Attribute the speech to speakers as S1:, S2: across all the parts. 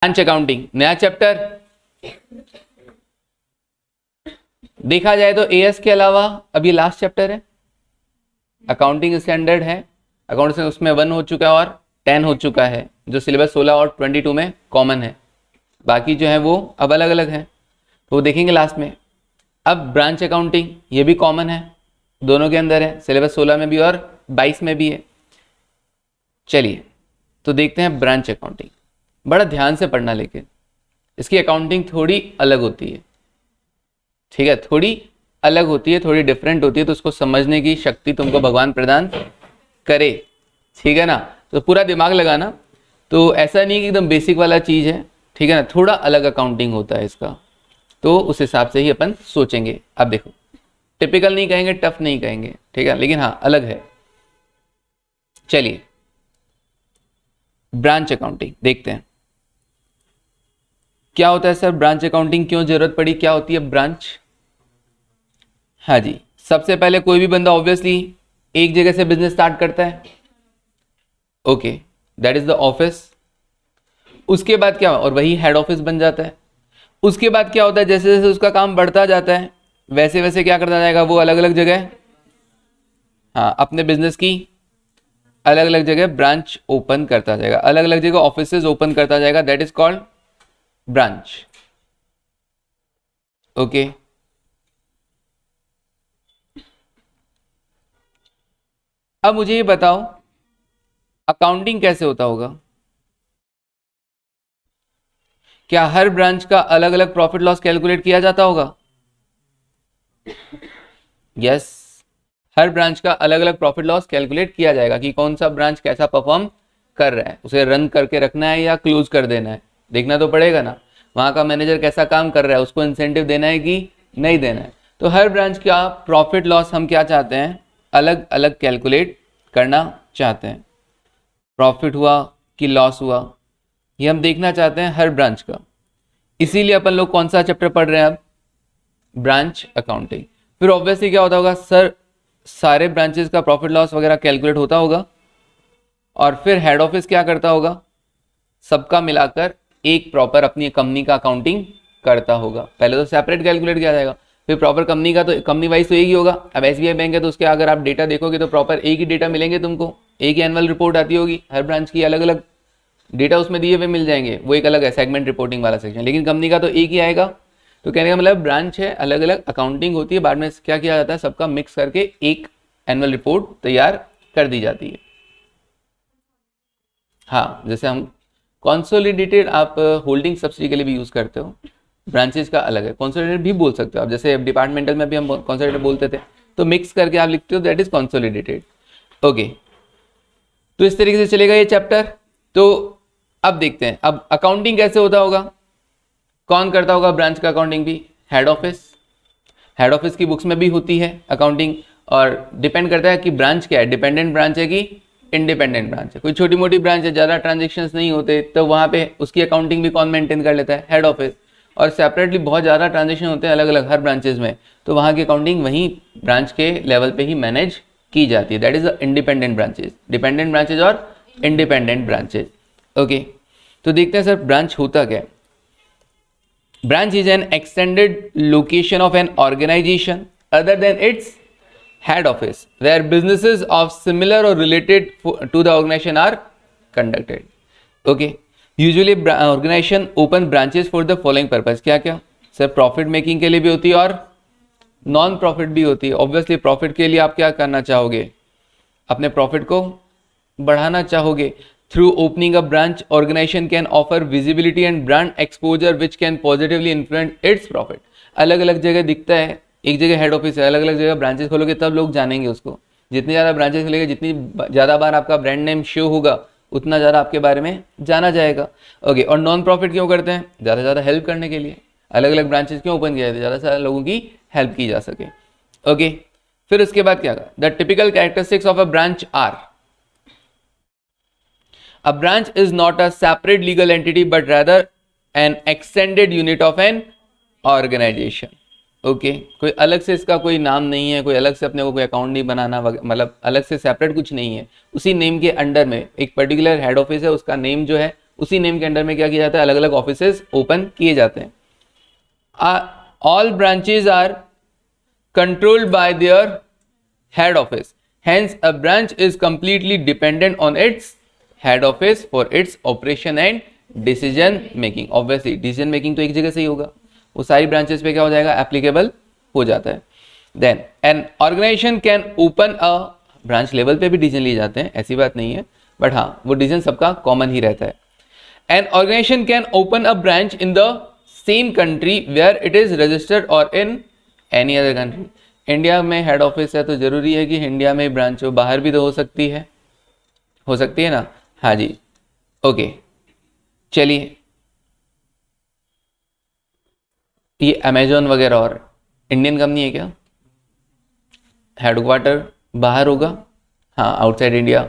S1: Branch accounting नया chapter. देखा जाए तो एएस के अलावा अभी लास्ट चैप्टर है, अकाउंटिंग स्टैंडर्ड है। अकाउंट से उसमें 1 हो चुका है और 10 हो चुका है, जो सिलेबस 16 और 22 में कॉमन है। बाकी जो है वो अब अलग अलग है, तो वो देखेंगे लास्ट में। अब ब्रांच अकाउंटिंग ये भी कॉमन है, दोनों के अंदर है, सिलेबस 16 में भी और 22 में भी है। चलिए तो देखते हैं ब्रांच अकाउंटिंग। बड़ा ध्यान से पढ़ना, लेकिन इसकी अकाउंटिंग थोड़ी अलग होती है, ठीक है, थोड़ी अलग होती है, थोड़ी डिफरेंट होती है, तो उसको समझने की शक्ति तुमको भगवान प्रदान करे, ठीक है ना। तो पूरा दिमाग लगाना, तो ऐसा नहीं कि एकदम बेसिक वाला चीज़ है, ठीक है ना, थोड़ा अलग अकाउंटिंग होता है इसका, तो उस हिसाब से ही अपन सोचेंगे। अब देखो, टिपिकल नहीं कहेंगे, टफ नहीं कहेंगे, ठीक है, लेकिन हाँ अलग है। चलिए ब्रांच अकाउंटिंग देखते हैं क्या होता है। सर ब्रांच अकाउंटिंग क्यों जरूरत पड़ी, क्या होती है ब्रांच? हाँ जी, सबसे पहले कोई भी बंदा ऑब्वियसली एक जगह से बिजनेस स्टार्ट करता है, okay, that is the office. उसके बाद क्या, और वही हेड ऑफिस बन जाता है। उसके बाद क्या होता है, जैसे जैसे उसका काम बढ़ता जाता है वैसे वैसे क्या करता जाएगा, वो अलग अलग जगह, हाँ, अपने बिजनेस की अलग अलग जगह ब्रांच ओपन करता जाएगा, अलग अलग जगह ऑफिसेज ओपन करता जाएगा, that is called branch, okay. अब मुझे ये बताओ अकाउंटिंग कैसे होता होगा? क्या हर ब्रांच का अलग अलग प्रॉफिट लॉस कैलकुलेट किया जाता होगा? यस, हर ब्रांच का अलग अलग प्रॉफिट लॉस कैलकुलेट किया जाएगा कि कौन सा ब्रांच कैसा परफॉर्म कर रहा है, उसे रन करके रखना है या क्लोज कर देना है, देखना तो पड़ेगा ना। वहां का मैनेजर कैसा काम कर रहा है, उसको इंसेंटिव देना है कि नहीं देना है। तो हर ब्रांच का प्रॉफिट लॉस हम क्या चाहते हैं, अलग अलग कैलकुलेट करना चाहते हैं। प्रॉफिट हुआ कि लॉस हुआ, ये हम देखना चाहते हैं हर ब्रांच का। इसीलिए अपन लोग कौन सा चैप्टर पढ़ रहे हैं अब, ब्रांच अकाउंटिंग। फिर ऑब्वियसली क्या होता होगा सर, सारे ब्रांचेस का प्रॉफिट लॉस वगैरह कैलकुलेट होता होगा, और फिर हेड ऑफिस क्या करता होगा, सबका मिलाकर एक प्रॉपर अपनी कंपनी का अकाउंटिंग करता होगा। पहले तो सेपरेट कैलकुलेट किया जाएगा, फिर प्रॉपर कंपनी का, तो कंपनी वाइज तो एक ही होगा। अब एसबीआई बैंक है तो उसके अगर आप डेटा देखोगे तो प्रॉपर एक ही डेटा मिलेंगे तुमको, एक ही एनुअल रिपोर्ट आती होगी, हर ब्रांच की अलग अलग डेटा उसमें दिए हुए मिल जाएंगे, वो एक अलग है सेगमेंट रिपोर्टिंग वाला सेक्शन, लेकिन कंपनी का तो एक ही आएगा। तो कहने का मतलब ब्रांच है, अलग अलग अकाउंटिंग होती है, बाद में क्या किया जाता है, सबका मिक्स करके एक एनुअल रिपोर्ट तैयार कर दी जाती है। हाँ, जैसे हम कॉन्सोलिडेटेड आप होल्डिंग सब्सिडी के लिए भी यूज करते हो, ब्रांचेस का अलग है, कॉन्सोलिडेटेड भी बोल सकते हो आप, जैसे डिपार्टमेंटल में भी हम कॉन्सोलिडेटेड बोलते थे, तो मिक्स करके आप लिखते हो, दैट इज कॉन्सोलिडेटेड, ओके। तो इस तरीके से चलेगा ये चैप्टर। तो अब देखते हैं अब अकाउंटिंग कैसे होता होगा, कौन करता होगा ब्रांच का अकाउंटिंग भी, हेड ऑफिस। हेड ऑफिस की बुक्स में भी होती है अकाउंटिंग, और डिपेंड करता है कि ब्रांच क्या है, डिपेंडेंट ब्रांच है कि इंडिपेंडेंट ब्रांच है। कोई छोटी मोटी ब्रांच है, ज़्यादा ट्रांजेक्शन्स नहीं होते, तो वहाँ पे उसकी अकाउंटिंग भी कौन मेंटेन कर लेता है, हेड ऑफिस। और सेपरेटली बहुत ज़्यादा ट्रांजेक्शन होते हैं अलग अलग हर ब्रांचेज में, तो वहाँ की अकाउंटिंग वहीं ब्रांच के लेवल पे ही मैनेज की जाती है, that is independent branches, dependent branches और इंडिपेंडेंट ब्रांचेज, ओके। तो देखते हैं सर ब्रांच होता क्या है। Branch is an extended location of an organization other than its head office, where businesses of similar or related to the organization are conducted. Okay. Usually organization open branches for the following purpose. क्या क्या sir, profit making के लिए भी होती है और non profit भी होती है। ऑब्वियसली प्रॉफिट के लिए आप क्या करना चाहोगे, अपने प्रॉफिट को बढ़ाना चाहोगे। Through opening a branch, organization can offer visibility and brand exposure which can positively influence its profit. अलग अलग जगह दिखता है, एक जगह हेड ऑफिस है, अलग अलग जगह ब्रांचेस खोलोगे तब लोग जानेंगे उसको। जितनी ज़्यादा ब्रांचेस खोलेंगे, जितनी ज़्यादा बार आपका ब्रांड नेम शो होगा, उतना ज़्यादा आपके बारे में जाना जाएगा, ओके। और नॉन प्रॉफिट क्यों करते हैं, ज़्यादा से ज़्यादा हेल्प करने के लिए। अलग अलग ब्रांचेस क्यों ओपन किया जाता है, ज़्यादा से ज़्यादा लोगों की हेल्प की जा सके, ओके। फिर उसके बाद क्या, the typical characteristics of a branch are, a branch is not a separate legal entity but rather an extended unit of an organization, okay. कोई अलग से इसका कोई नाम नहीं है, कोई अलग से अपने को कोई अकाउंट नहीं बनाना, मतलब अलग से सेपरेट कुछ नहीं है, उसी नेम के अंडर में एक पर्टिकुलर हेड ऑफिस है, उसका नेम जो है उसी नेम के अंडर में क्या किया जाता है, अलग अलग ऑफिसेज ओपन किए जाते हैं. All branches are controlled by their head office. Hence, a branch is completely dependent on its head office for its operation and decision making. Obviously, decision making तो एक जगह से ही होगा, वो सारी branches पे क्या हो जाएगा, applicable हो जाता है. Then, an organization can open a branch level पे भी decision लिए जाते हैं, ऐसी बात नहीं है, but हाँ, वो decision सबका common ही रहता है. An organization can open a branch in the same country where it is registered or in any other country. India में हेड ऑफिस है तो जरूरी है कि इंडिया में ब्रांच हो, बाहर भी तो हो सकती है ना. हाँ जी, ओके. चलिए, ये अमेजोन वगैरह और इंडियन कंपनी है क्या, हेडक्वार्टर बाहर होगा, हाँ, आउटसाइड इंडिया.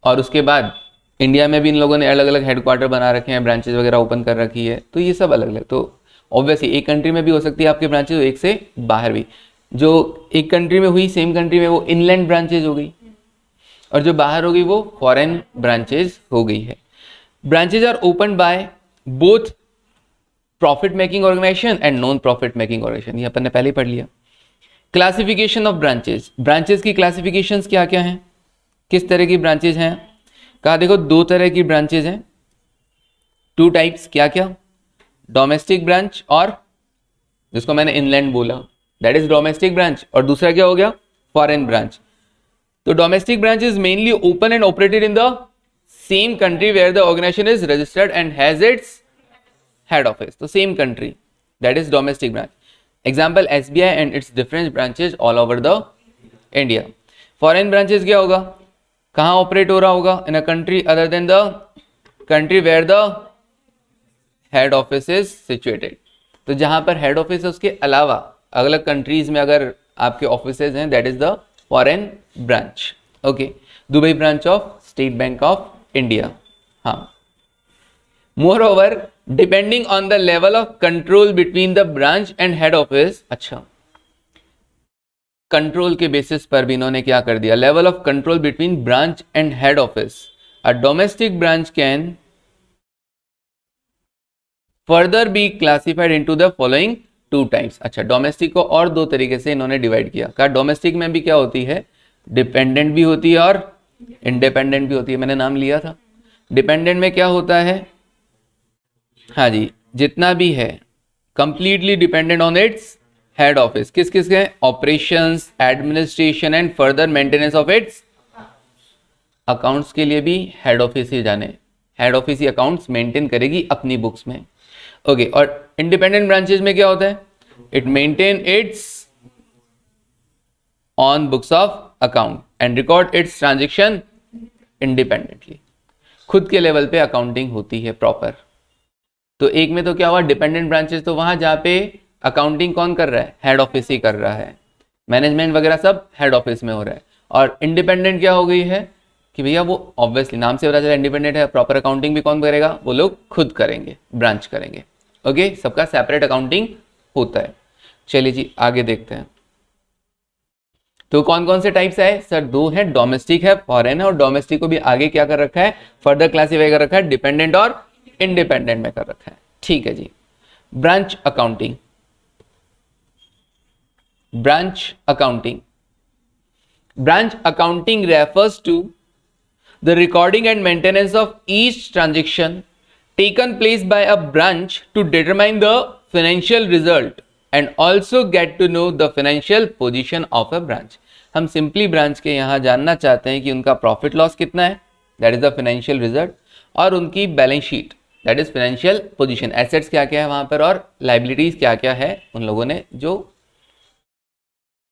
S1: और उसके बाद इंडिया में भी इन लोगों ने अलग अलग हेडक्वार्टर बना रखे हैं, ब्रांचेज वगैरह ओपन कर रखी है, तो ये सब अलग अलग. तो ऑब्वियसली एक कंट्री में भी हो सकती है आपके ब्रांचेज, एक से बाहर भी. जो एक कंट्री में हुई, सेम कंट्री में, वो इनलैंड ब्रांचेज हो गई, और जो बाहर हो गई वो फॉरेन ब्रांचेज हो गई है. Branches are open by both profit making organisation and non profit making organisation. ये अपन ने पहले ही पढ़ लिया. Classification of branches. ब्रांचेज की क्लासिफिकेशन क्या क्या हैं, किस तरह की ब्रांचेज हैं, कहा देखो 2 तरह की ब्रांचेज हैं, 2 टाइप्स. क्या क्या, डोमेस्टिक ब्रांच और जिसको मैंने इनलैंड बोला, दैट इज डोमेस्टिक ब्रांच, और दूसरा क्या हो गया, फॉरेन ब्रांच. तो domestic branch is mainly open and operated in the same country where the organization is registered and has its head office. तो same country, that is domestic branch. Example SBI and its different branches all over the India. Foreign branches क्या होगा, कहां operate हो रहा होगा, in a country other than the country where the head office is situated. तो जहां पर head office है उसके अलावा अलग अलग कंट्रीज में अगर आपके ऑफिसेज हैं, that is the foreign branch. Okay. Dubai branch of State Bank of India. हाँ. Moreover, depending on the level of control between the branch and head office. अच्छा, कंट्रोल के बेसिस पर भी इन्होंने क्या कर दिया, level of control between branch and head office. A domestic branch can further be classified into the following 2 types. अच्छा, domestic को और 2 तरीके से इन्होंने डिवाइड किया. कहा डोमेस्टिक में भी क्या होती है, डिपेंडेंट भी होती है और इंडिपेंडेंट भी होती है. मैंने नाम लिया था. डिपेंडेंट में क्या होता है, हाँ जी, जितना भी है completely dependent on it's head office. किस किस के, operations, administration and further maintenance of its accounts के लिए भी हेड ऑफिस ही जाने, हेड ऑफिस ही अकाउंट्स मेंटेन करेगी अपनी बुक्स में. ओके. और इंडिपेंडेंट ब्रांचेज में क्या होता है, it maintain its on books of account and record it's transaction independently. खुद के लेवल पे अकाउंटिंग होती है प्रॉपर. तो एक में तो क्या हुआ, डिपेंडेंट ब्रांचेस, तो वहां जहाँ पे अकाउंटिंग कौन कर रहा है, हेड ऑफिस ही कर रहा है, मैनेजमेंट वगैरह सब हेड ऑफिस में हो रहा है. और इंडिपेंडेंट क्या हो गई है कि भैया वो ऑब्वियसली नाम से पता चला इंडिपेंडेंट है, प्रॉपर अकाउंटिंग भी कौन करेगा, वो लोग खुद करेंगे, ब्रांच करेंगे. ओके. सबका सेपरेट अकाउंटिंग होता है. चलिए जी, आगे देखते हैं. तो कौन कौन से टाइप्स है सर, 2 है, डोमेस्टिक है, फॉरेन है. और डोमेस्टिक को भी आगे क्या कर रखा है, फर्दर क्लासीफाई कर रखा है, डिपेंडेंट और इंडिपेंडेंट में कर रखा है. ठीक है जी. Branch accounting. Branch accounting. Branch accounting refers to the recording and maintenance of each transaction taken place by a branch to determine the financial result and also get to know the financial position of a branch. हम simply branch के यहाँ जानना चाहते हैं कि उनका profit loss कितना है, that is the financial result, और उनकी balance sheet, that is financial position, assets क्या क्या है वहां पर और लाइबिलिटीज क्या क्या है उन लोगों ने जो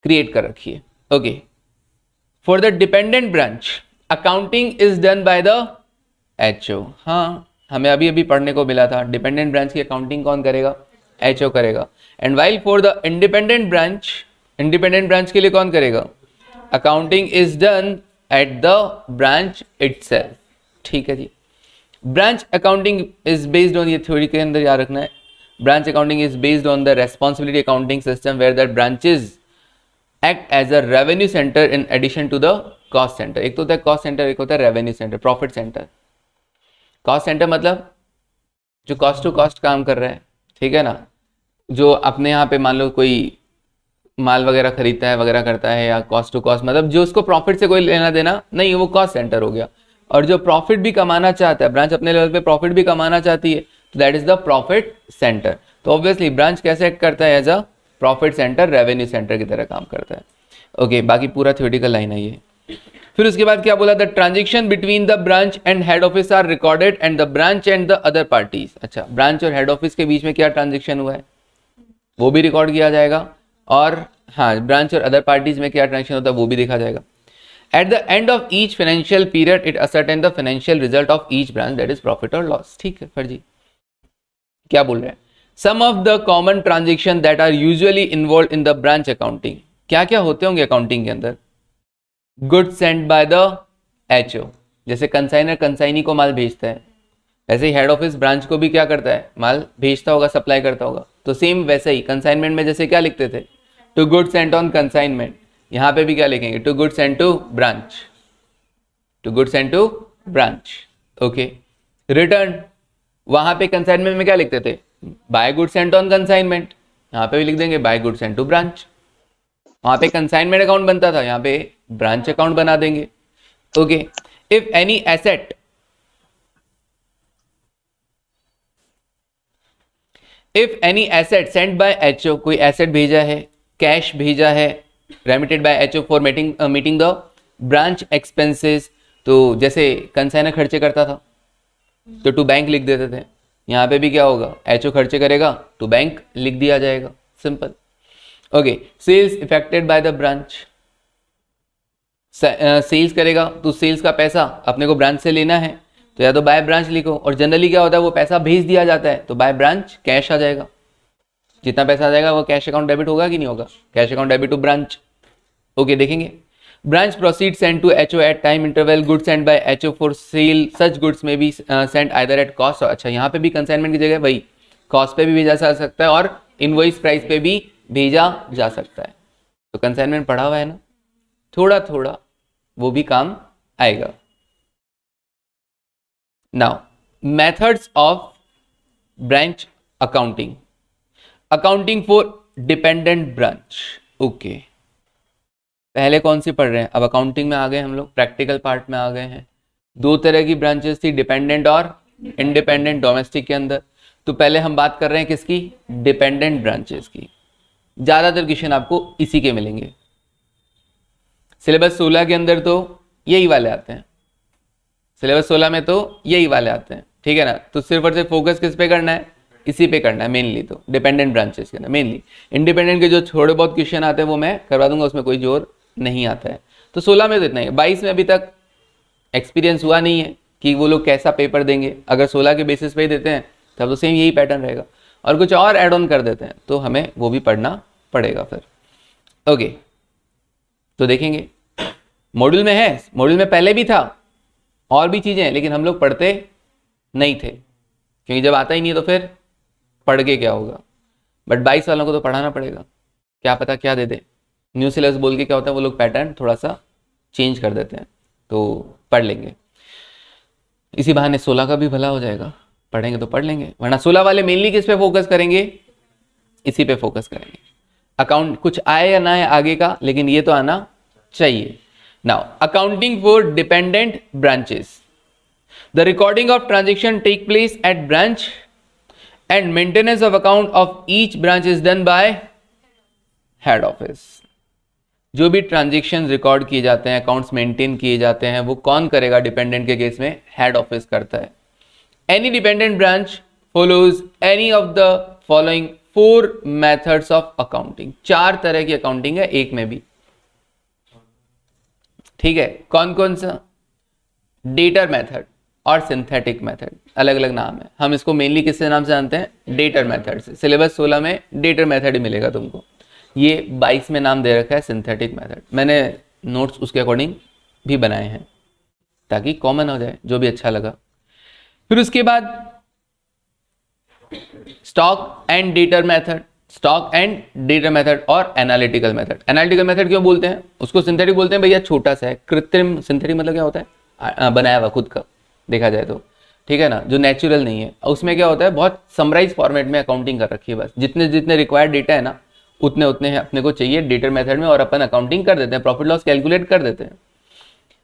S1: क्रिएट कर रखी है. Okay. For the dependent branch accounting is done by the HO. हाँ, हमें अभी अभी पढ़ने को मिला था, डिपेंडेंट ब्रांच की अकाउंटिंग कौन करेगा, HO करेगा. And while for the independent branch, independent branch के लिए कौन करेगा, accounting is done at the branch itself. ठीक है जी. Branch accounting is based on, ये थ्योरी के अंदर याद रखना है, branch accounting is based on the responsibility accounting system where that branches act as a revenue center in addition to the cost center. एक तो होता है कॉस्ट सेंटर, एक होता है revenue centre, profit centre. Cost centre मतलब जो cost to cost काम कर रहा है, ठीक है ना, जो अपने यहाँ पे मान लो कोई माल वगैरह खरीदता है वगैरह करता है, या कॉस्ट टू कॉस्ट मतलब जो उसको प्रॉफिट से कोई लेना देना नहीं, वो कॉस्ट सेंटर हो गया। और जो प्रॉफिट भी कमाना चाहता है, ब्रांच अपने लेवल पे प्रॉफिट भी कमाना चाहती है, तो that is the profit centre. तो ऑब्वियसली ब्रांच कैसे एक्ट करता है, as a profit centre, revenue centre की तरह काम करता है। ओके, बाकी पूरा थ्योरेटिकल लाइन है ये। फिर उसके बाद क्या बोला, the transaction between the branch and head office are recorded and the branch and the other parties. अच्छा, ब्रांच और हेड ऑफिस के बीच में क्या ट्रांजेक्शन हुआ है वो भी रिकॉर्ड किया जाएगा, और हाँ, ब्रांच और अदर पार्टीज में क्या ट्रांजेक्शन होता है वो भी देखा जाएगा। At the end of each financial period it ascertain the financial result of each branch, that is profit और लॉस। ठीक है फर्जी, क्या बोल रहे हैं, some of the common transaction that are usually involve in the branch accounting. क्या क्या होते होंगे अकाउंटिंग के अंदर, goods sent by the HO, जैसे कंसाइनर कंसाइनी को माल भेजता है, ऐसे ही हेड ऑफिस ब्रांच को भी क्या करता है, माल भेजता होगा, सप्लाई करता होगा। तो सेम वैसे ही कंसाइनमेंट में जैसे क्या लिखते थे, to goods sent on consignment, यहाँ पे भी क्या लिखेंगे, to goods sent to branch, to goods sent to branch. Okay, return, वहां पे कंसाइनमेंट में क्या लिखते थे, by goods sent on consignment, यहाँ पे भी लिख देंगे by goods sent to branch. वहां पे कंसाइनमेंट अकाउंट बनता था, यहाँ पे ब्रांच अकाउंट बना देंगे। Okay, if any asset, if any asset sent by HO, कोई एसेट भेजा है, कैश भेजा है, remitted by HO for meeting the branch expenses, तो जैसे कंसाइनर खर्चे करता था तो टू बैंक लिख देते थे, यहाँ पे भी क्या होगा, एचओ खर्चे करेगा टू बैंक लिख दिया जाएगा, simple. Okay, sales effected by the branch, sales करेगा तो सेल्स का पैसा अपने को ब्रांच से लेना है, तो या तो बाय ब्रांच लिखो, और जनरली क्या होता है वो पैसा भेज दिया जाता है तो बाय ब्रांच कैश आ जाएगा, जितना पैसा आ जाएगा वो कैश अकाउंट डेबिट होगा कि नहीं होगा, cash account debit to branch. Okay, देखेंगे, branch proceed send to HO at time interval, goods send by HO for sale, such goods may be send either at cost. अच्छा, यहाँ पे भी consignment की जगह वही कॉस्ट पे भी भेजा जा सकता है और इनवॉइस प्राइस पे भी भेजा जा सकता है। तो कंसाइनमेंट पढ़ा हुआ है ना, थोड़ा थोड़ा वो भी काम आएगा। Now methods of branch accounting, accounting for dependent branch. Okay, पहले कौन सी पढ़ रहे हैं, अब अकाउंटिंग में आ गए हम लोग, प्रैक्टिकल पार्ट में आ गए हैं। दो तरह की ब्रांचेस थी, डिपेंडेंट और इंडिपेंडेंट, डोमेस्टिक के अंदर। तो पहले हम बात कर रहे हैं किसकी, डिपेंडेंट ब्रांचेस की। ज्यादातर क्वेश्चन आपको इसी के मिलेंगे, सिलेबस 16 के अंदर तो यही वाले आते हैं, सिलेबस 16 में तो यही वाले आते हैं, ठीक है ना। तो सिर्फ और सिर्फ फोकस किस पे करना है, इसी पे करना है मेनली, तो डिपेंडेंट ब्रांचेस के अंदर मेनली। इंडिपेंडेंट के जो थोड़े बहुत क्वेश्चन आते हैं वो मैं करवा दूंगा, उसमें कोई जोर नहीं आता है। तो 16 में तो इतना ही, 22 में अभी तक एक्सपीरियंस हुआ नहीं है कि वो लोग कैसा पेपर देंगे। अगर 16 के बेसिस पे ही देते हैं तब तो सेम यही पैटर्न रहेगा, और कुछ और एड ऑन कर देते हैं तो हमें वो भी पढ़ना पड़ेगा फिर। ओके, तो देखेंगे मॉड्यूल में है, मॉड्यूल में पहले भी था और भी चीजें हैं, लेकिन हम लोग पढ़ते नहीं थे क्योंकि जब आता ही नहीं है तो फिर पढ़ के क्या होगा। बट 22 वालों को तो पढ़ाना पड़ेगा, क्या पता क्या दे दे। न्यू सिलेबस बोल के क्या होता है, वो लोग पैटर्न थोड़ा सा चेंज कर देते हैं, तो पढ़ लेंगे। इसी बहाने 16 का भी भला हो जाएगा, पढ़ेंगे तो पढ़ लेंगे। वरना 16 वाले मेनली किस पे फोकस करेंगे, इसी पे फोकस करेंगे। अकाउंट कुछ आए या ना आए आगे का, लेकिन ये तो आना चाहिए। Now accounting for dependent branches, the recording of transaction take place at branch and maintenance of account of each branch is done by head office. जो भी ट्रांजेक्शन रिकॉर्ड किए जाते हैं, अकाउंट्स मेंटेन किए जाते हैं, वो कौन करेगा डिपेंडेंट के केस में, हेड ऑफिस करता है। Any dependent branch follows any of the following 4 methods of accounting. 4 तरह की अकाउंटिंग है एक में भी, ठीक है। कौन कौन सा, डेटर मेथड और सिंथेटिक मेथड, अलग अलग नाम है। हम इसको मेनली किससे नाम से जानते हैं, डेटर मेथड से। सिलेबस 16 में डेटर मेथड ही मिलेगा तुमको। ये 22 में नाम दे रखा है सिंथेटिक मेथड। मैंने नोट्स उसके अकॉर्डिंग भी बनाए हैं ताकि कॉमन हो जाए, जो भी अच्छा लगा। फिर उसके बाद stock and debtor method, stock and data method और एनालिटिकल मेथड। एनालिटिकल मेथड क्यों बोलते हैं, उसको सिंथेटिक बोलते हैं भैया, छोटा सा है, कृत्रिम। सिंथेटिक मतलब क्या होता है, बनाया हुआ खुद का, देखा जाए तो ठीक है ना, जो नेचुरल नहीं है। उसमें क्या होता है, बहुत समराइज फॉर्मेट में अकाउंटिंग कर रखी है, बस जितने जितने रिक्वायर्ड डेटा है ना उतने उतने अपने को चाहिए डेटर मेथड में, और अपन अकाउंटिंग कर देते हैं, प्रॉफिट लॉस कैलकुलेट कर देते हैं।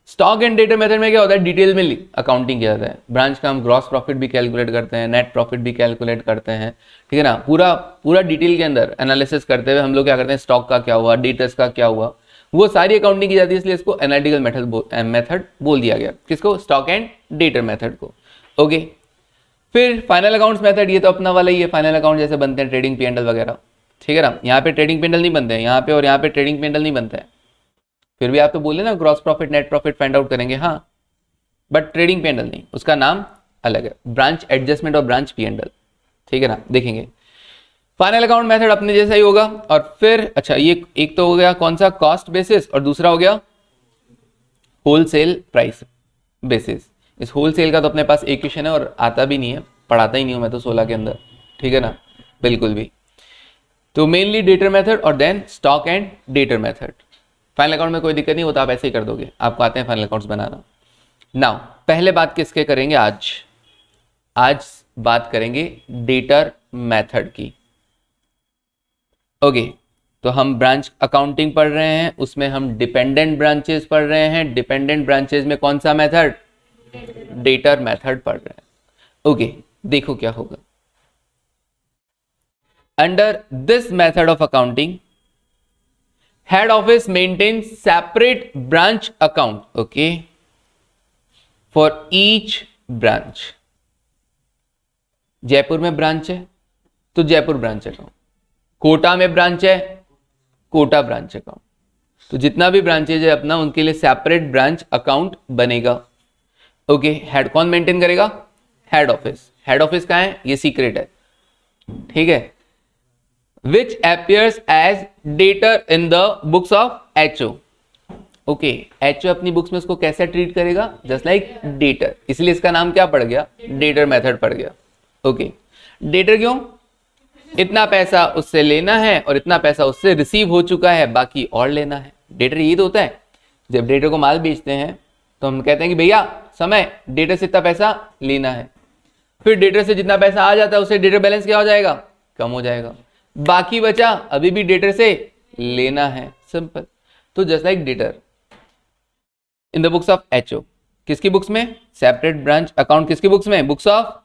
S1: स्टॉक एंड डेटर मेथड में क्या होता है, डिटेल में अकाउंटिंग किया जाता है। ब्रांच का हम ग्रॉस प्रॉफिट भी कैलकुलेट करते हैं, नेट प्रॉफिट भी कैलकुलेट करते हैं, ठीक है ना, पूरा पूरा डिटेल के अंदर एनालिसिस करते हुए हम लोग क्या करते हैं, स्टॉक का क्या हुआ, डेटर्स का क्या हुआ, वो सारी अकाउंटिंग की जाती है। इसलिए इसको एनालिटिकल मेथड बोल दिया गया, किसको, स्टॉक एंड डेटर मेथड को। ओके, फिर फाइनल अकाउंट्स मेथड, ये तो अपना वाला ही है। फाइनल अकाउंट जैसे बनते हैं ट्रेडिंग P&L वगैरह, ठीक है ना। यहाँ पे ट्रेडिंग P&L नहीं बनते हैं, यहाँ पे और यहाँ पे ट्रेडिंग P&L नहीं बनता है। फिर भी आप तो बोले ना gross profit net profit find out करेंगे, हाँ, बट ट्रेडिंग P&L नहीं, उसका नाम अलग है, ब्रांच एडजस्टमेंट और ब्रांच P&L, ठीक है ना, देखेंगे। फाइनल अकाउंट मेथड अपने जैसा ही होगा। और फिर अच्छा, ये एक तो हो गया कौन सा, कॉस्ट बेसिस, और दूसरा हो गया होलसेल प्राइस बेसिस। इस होलसेल का तो अपने पास एक क्वेश्चन है और आता भी नहीं है, पढ़ाता ही नहीं हूं मैं तो 16 के अंदर, ठीक है ना, बिल्कुल भी। तो मेनली डेटर मेथड और then stock and debtor method. Final account में कोई दिक्कत नहीं होता, आप ऐसे ही कर दोगे, आपको आते हैं फाइनल अकाउंट्स बनाना। नाउ पहले बात किसके करेंगे, आज बात करेंगे डेटर मेथड की। ओके, तो हम ब्रांच अकाउंटिंग पढ़ रहे हैं, उसमें हम डिपेंडेंट ब्रांचेस पढ़ रहे हैं। डिपेंडेंट ब्रांचेस में कौन सा मेथड, डेटर मेथड पढ़ रहे हैं। ओके, देखो क्या होगा। Under this method of accounting, head office maintain separate branch account, okay, for each branch. Jaipur में ब्रांच है तो जयपुर ब्रांच अकाउंट, कोटा में ब्रांच है कोटा ब्रांच अकाउंट। तो जितना भी ब्रांचेज है अपना, उनके लिए सेपरेट ब्रांच अकाउंट बनेगा। ओके, हेड कौन मेंटेन करेगा, हेड ऑफिस। हेड ऑफिस कहां है, ये सीक्रेट है, ठीक है। Which appears as debtor in the books of HO। Okay, HO अपनी बुक्स में उसको कैसे ट्रीट करेगा, जस्ट लाइक डेटर, इसलिए इसका नाम क्या पड़ गया, डेटर मेथड पड़ गया। ओके, डेटर क्यों, इतना पैसा उससे लेना है और इतना पैसा उससे रिसीव हो चुका है, बाकी और लेना है। डेटर ये तो होता है, जब डेटर को माल बेचते हैं तो हम कहते हैं कि भैया समय, डेटर से इतना पैसा लेना है। फिर डेटर से जितना पैसा आ जाता है उससे डेटर बैलेंस क्या हो जाएगा, कम हो जाएगा, बाकी बचा अभी भी डेटर से लेना है, सिंपल। तो just like debtor in the books of HO, किसकी बुक्स में, सेपरेट ब्रांच अकाउंट, किसकी बुक्स में, बुक्स ऑफ,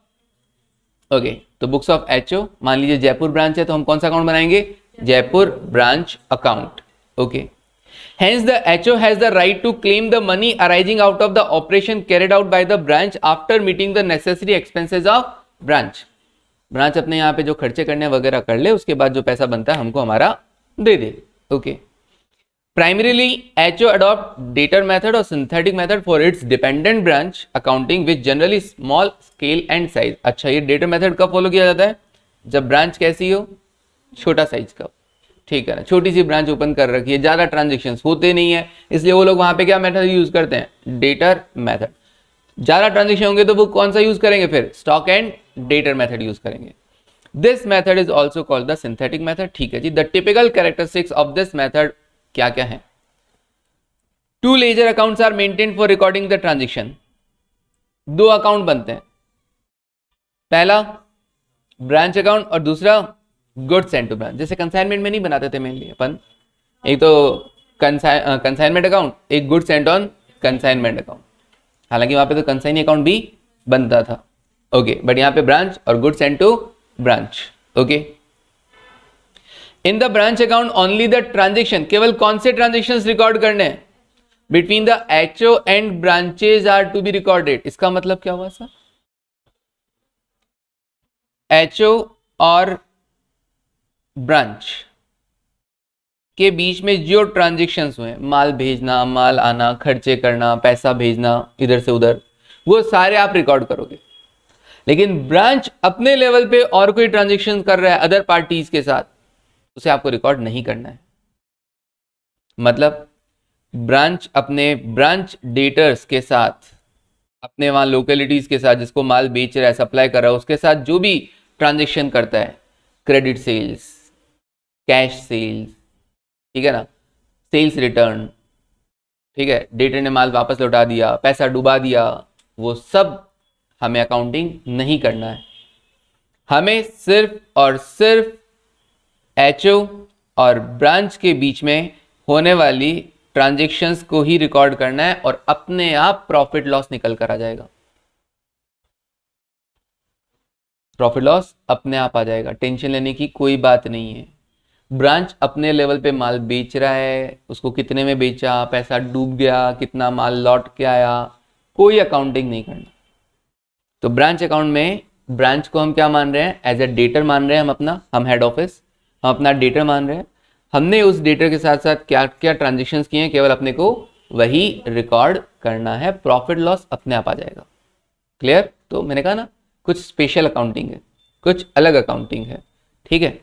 S1: ओके, तो बुक्स ऑफ HO, मान लीजिए जयपुर ब्रांच है तो हम कौन सा अकाउंट बनाएंगे, Jaipur branch account. Okay, hence the HO has the right to claim the money arising out of the operation carried out by the branch after meeting the necessary expenses of branch। Branch अपने यहाँ पे जो खर्चे करने वगैरह कर ले, उसके बाद जो पैसा बनता है हमको हमारा दे दे। Okay, primarily HO adopt dater method or synthetic method for its dependent branch accounting with generally small scale and size। अच्छा, ये डेटर मेथड कब फॉलो किया जाता है, जब ब्रांच कैसी हो, छोटा साइज का, ठीक है ना, छोटी सी ब्रांच ओपन कर रखी है, ज्यादा ट्रांजेक्शन्स होते नहीं है, इसलिए वो लोग वहां पे क्या मेथड यूज करते हैं, डेटर मेथड। ज्यादा ट्रांजेक्शन होंगे तो वो कौन सा यूज करेंगे, फिर stock and debtor method use करेंगे। This method is also called the synthetic method. ठीक है जी, the typical characteristics of this method क्या क्या है, two ledger accounts are maintained for recording the transaction. दो अकाउंट बनते हैं, पहला ब्रांच अकाउंट और दूसरा गुड्स सेंट टू ब्रांच। जैसे कंसाइनमेंट में नहीं बनाते थे मेनली अपन, एक तो कंसाइनमेंट अकाउंट, एक goods sent on consignment account. हालांकि वहां पे तो कंसाइनी अकाउंट भी बनता था, ओके, बट यहाँ पे ब्रांच और goods sent to branch. Okay, in the branch account only the transaction, केवल कौन से ट्रांजेक्शन रिकॉर्ड करने हैं, between the HO and branches are to be recorded. इसका मतलब क्या हुआ सर, HO और ब्रांच के बीच में जो ट्रांजेक्शन्स हुए, माल भेजना, माल आना, खर्चे करना, पैसा भेजना इधर से उधर, वो सारे आप रिकॉर्ड करोगे। लेकिन ब्रांच अपने लेवल पे और कोई ट्रांजेक्शन कर रहा है अदर पार्टीज के साथ, उसे आपको रिकॉर्ड नहीं करना है। मतलब ब्रांच अपने ब्रांच डेटर्स के साथ, अपने वहां लोकेलिटीज के साथ, जिसको माल बेच रहा है, सप्लाई कर रहा है, उसके साथ जो भी ट्रांजेक्शन करता है, क्रेडिट सेल्स, कैश सेल्स, ठीक है ना, सेल्स रिटर्न, ठीक है, डेटर ने माल वापस लौटा दिया, पैसा डुबा दिया, वो सब हमें अकाउंटिंग नहीं करना है, हमें सिर्फ और सिर्फ एचओ और ब्रांच के बीच में होने वाली ट्रांजैक्शंस को ही रिकॉर्ड करना है और अपने आप प्रॉफिट लॉस निकल कर आ जाएगा। प्रॉफिट लॉस अपने आप आ जाएगा, टेंशन लेने की कोई बात नहीं है। ब्रांच अपने लेवल पे माल बेच रहा है, उसको कितने में बेचा, पैसा डूब गया, कितना माल लौट के आया, कोई अकाउंटिंग नहीं करना। तो ब्रांच अकाउंट में ब्रांच को हम क्या मान रहे हैं, एज ए डेटर मान रहे हैं, हम हेड ऑफिस हम अपना डेटर मान रहे हैं। हमने उस डेटर के साथ साथ क्या क्या ट्रांजेक्शन्स किए हैं, केवल अपने को वही रिकॉर्ड करना है, प्रॉफिट लॉस अपने आप आ जाएगा। क्लियर? तो मैंने कहा ना, कुछ स्पेशल अकाउंटिंग है, कुछ अलग अकाउंटिंग है, ठीक है।